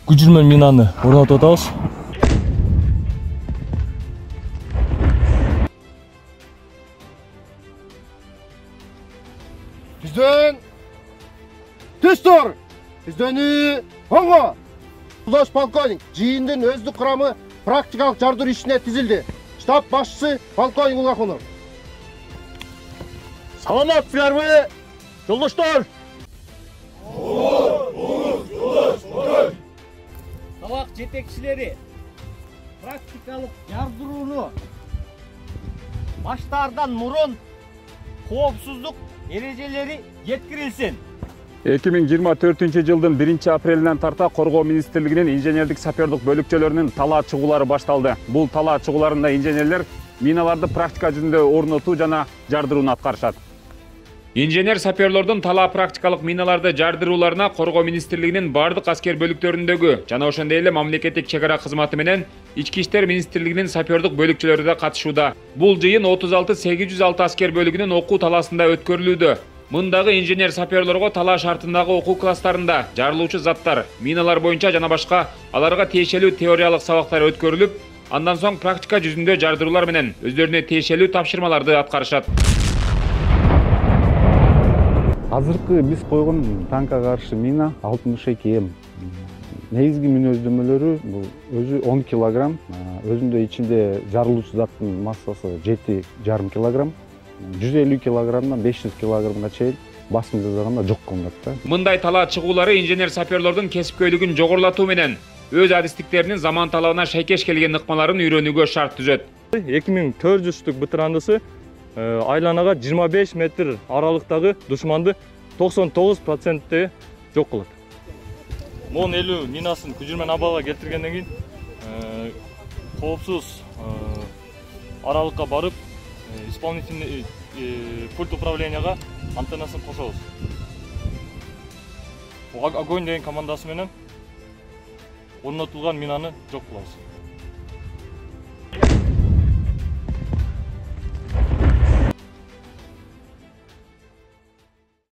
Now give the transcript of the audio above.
көшірмен минаны орнатып атабыз. Түзден түстор! Түздені оңға! Құлаш полковник, жиындың өздік құрамы практикалық жардыр ішіне тізілді. Штаб басшысы полковник Улахунов. Саламатсыздар мы, жолдоштор? Сабақ жетекшілері практикалық жардыруыны баштардан мұрын коопсуздук ережелери жеткирилсин. 2024 жылдын 1 апрелинен тарта Коргоо министрлигинин инженердик сапердик бөлүкчөлөрүнүн талаа чыгуулары башталды. Бул талаа чыгууларында инженерлер миналарды практика жүзүндө орнотуу жана жардырууну аткарышат. Инженер саперлордун талаа практикалык миналарды жардырууларына Коргоо министрлигинин бардык аскер бөлүктөрүндөгү жана ошондой эле мамлекеттик чек ара кызматы менен Ички иштер министрлигинин сапердик бөлүкчөлөрү да катышууда. Бул жыйын 36806 аскер бөлүгүнүн окуу талаасында өткөрүлүүдө. Мындагы инженер саперлорго талаа шартындагы окуу класстарында жарылуучу заттар, миналар боюнча жана башка аларга тиешелүү теориялык сабактар өткөрүлүп, андан соң практика жүзүндө жардыруулар менен өздөрүнө тиешелүү тапшырмаларды аткарышат. Азыркы биз койгон танкка каршы мина 62М. Негизги мүнөздөмөлөрү бул өзү 10 килограмм, өзүндө ичинде жарылуучу заттын массасы 7,5 килограмм, 150 килограммдан 500 килограммга чейин басым жасаганда жок кылынат да. Мындай талаа чыгуулары инженер саперлордун кесипкөйлүгүн жогорулатуу менен өз адистиктеринин заман талабына шайкеш келген ыкмаларын үйрөнүүгө шарт түзөт. 2400 бытырандысы айланага 25 метр аралыктагы душманды 99% жок кылат. Мон 50 минасын көчүрмен абалга келтиргенден кийин коопсуз аралыкка барып исполнительный пульт управленияга антеннасын кошобуз. Огонь деген командасы менен орнотулган минаны жок кылабыз.